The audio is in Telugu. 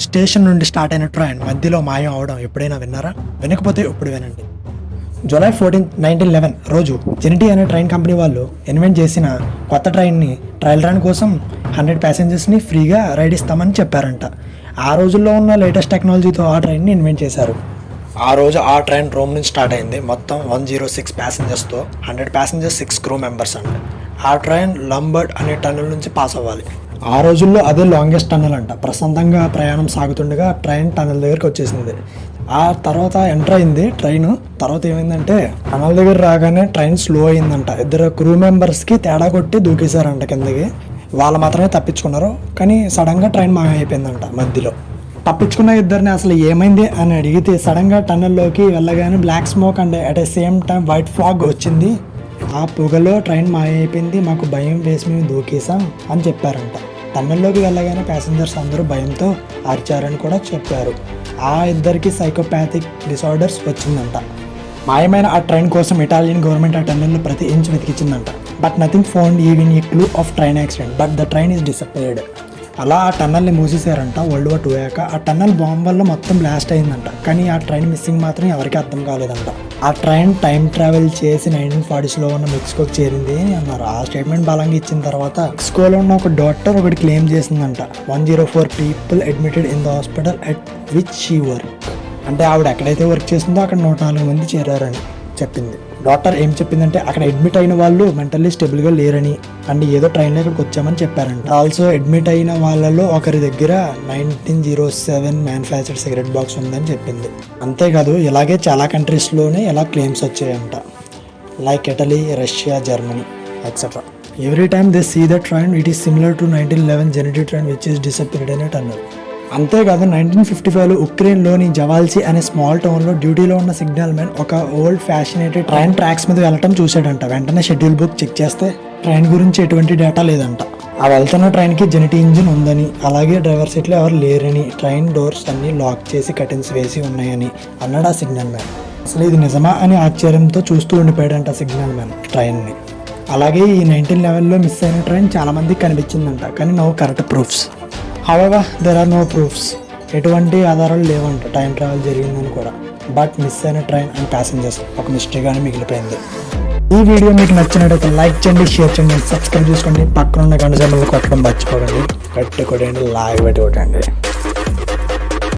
స్టేషన్ నుండి స్టార్ట్ అయిన ట్రైన్ మధ్యలో మాయం అవడం ఎప్పుడైనా విన్నారా? వినకపోతే ఇప్పుడు వినండి. జూలై 14, 1911 రోజు జెనిటీ అనే ట్రైన్ కంపెనీ వాళ్ళు ఇన్వెంట్ చేసిన కొత్త ట్రైన్ని ట్రయల్ రన్ కోసం 100 ప్యాసింజర్స్ని ఫ్రీగా రైడ్ ఇస్తామని చెప్పారంట. ఆ రోజుల్లో ఉన్న లేటెస్ట్ టెక్నాలజీతో ఆ ట్రైన్ని ఇన్వెంట్ చేశారు. ఆ రోజు ఆ ట్రైన్ రోమ్ నుంచి స్టార్ట్ అయింది. మొత్తం 106 ప్యాసింజర్స్తో 100 ప్యాసింజర్స్ 6 క్రూ మెంబర్స్ అంట. ఆ ట్రైన్ లంబర్డ్ అనే టన్నెల్ నుంచి పాస్ అవ్వాలి. ఆ రోజుల్లో అదే లాంగెస్ట్ టన్నెల్ అంట. ప్రశాంతంగా ప్రయాణం సాగుతుండగా ట్రైన్ టన్నెల్ దగ్గరికి వచ్చేసింది. ఆ తర్వాత ఎంటర్ అయింది ట్రైన్. తర్వాత ఏమైందంటే టన్నెల్ దగ్గర రాగానే ట్రైన్ స్లో అయిందంట. 2 క్రూ మెంబర్స్కి తేడా కొట్టి దూకేశారంట కిందకి. వాళ్ళు మాత్రమే తప్పించుకున్నారు. కానీ సడన్గా ట్రైన్ మాయమైపోయిందంట మధ్యలో. తప్పించుకున్న ఇద్దరిని అసలు ఏమైంది అని అడిగితే సడన్గా టన్నెల్లోకి వెళ్ళగానే black smoke and at the same time white fog వచ్చింది. ఆ పొగలో ట్రైన్ మాయమైపోయింది, మాకు భయం వేసి మేము దూకేసాం అని చెప్పారంట. టన్నెల్లోకి వెళ్ళగానే ప్యాసింజర్స్ అందరూ భయంతో అరిచారని కూడా చెప్పారు. ఆ ఇద్దరికి సైకోపాథిక్ డిసార్డర్స్ వచ్చిందంట. మాయమైన ఆ ట్రైన్ కోసం ఇటాలియన్ గవర్నమెంట్ ఆ టన్నెల్లో ప్రతి ఇంచ్ వెతికించిందంట. But nothing found even a clue of train accident but the train is disappeared. అలా ఆ టన్నల్ని మూసేశారంట. వరల్డ్ వార్ 2 అయ్యాక ఆ టన్నల్ బాంబ్ వల్ల మొత్తం బ్లాస్ట్ అయిందంట. కానీ ఆ ట్రైన్ మిస్సింగ్ మాత్రం ఎవరికి అర్థం కాలేదంట. ఆ ట్రైన్ టైం ట్రావెల్ చేసి 1940స్లో ఉన్న మెక్సికోకి చేరింది అని అన్నారు. ఆ స్టేట్మెంట్ బలంగా ఇచ్చిన తర్వాత మెక్సికోలో ఉన్న ఒక డాక్టర్ ఒకటి క్లెయిమ్ చేసిందంట. 104 people admitted in the hospital at which she work. అంటే ఆవిడ ఎక్కడైతే వర్క్ చేసిందో అక్కడ 104 మంది చేరారని చెప్పింది. డాక్టర్ ఏం చెప్పిందంటే అక్కడ అడ్మిట్ అయిన వాళ్ళు మెంటల్లీ స్టేబుల్గా లేరని అండ్ ఏదో ట్రైన్లో ఇక్కడికి వచ్చామని చెప్పారంట. ఆల్సో అడ్మిట్ అయిన వాళ్ళలో ఒకరి దగ్గర 1907 మ్యానుఫ్యాక్చర్డ్ సిగరెట్ బాక్స్ ఉందని చెప్పింది. అంతేకాదు ఇలాగే చాలా కంట్రీస్లోనే ఇలా క్లెయిమ్స్ వచ్చాయంట, like Italy, Russia, Germany etcetera. Every time they see the train it is similar to 1911 Zanetti train which is disappeared అని అన్నారు. అంతేకాదు 1955లో ఉక్రెయిన్లోని జవాల్సీ అనే స్మాల్ టౌన్లో డ్యూటీలో ఉన్న సిగ్నల్ మ్యాన్ ఒక ఓల్డ్ ఫ్యాషనేటెడ్ ట్రైన్ ట్రాక్స్ మీద వెళ్ళటం చూశాడంట. వెంటనే షెడ్యూల్ బుక్ చెక్ చేస్తే ట్రైన్ గురించి ఎటువంటి డేటా లేదంట. ఆ వెళ్తున్న ట్రైన్కి జెనిటీ ఇంజిన్ ఉందని, అలాగే డ్రైవర్ సీట్లో ఎవరు లేరని, ట్రైన్ డోర్స్ అన్ని లాక్ చేసి కర్టెన్స్ వేసి ఉన్నాయని అన్నాడు ఆ సిగ్నల్ మ్యాన్. అసలు ఇది నిజమా అని ఆశ్చర్యంతో చూస్తూ ఉండిపోయాడంట సిగ్నల్ మ్యాన్ ట్రైన్ని. అలాగే ఈ 1911లో మిస్ అయిన ట్రైన్ చాలా మందికి కనిపించిందంట. కానీ no correct proofs. However, there are no proofs. ఎటువంటి ఆధారాలు లేవంట టైం ట్రావెల్ జరిగిందని కూడా. బట్ మిస్ అయిన ట్రైన్ అండ్ ప్యాసింజర్స్ ఒక మిస్టరీగానే మిగిలిపోయింది. ఈ వీడియో మీకు నచ్చినట్టయితే లైక్ చేయండి, షేర్ చేయండి, సబ్స్క్రైబ్ చేసుకోండి. పక్కన ఉన్న గంట సింబల్ కొట్టడం మర్చిపోకండి. గట్టి కొట్టండి, లాగ్ పెట్టి కొట్టండి.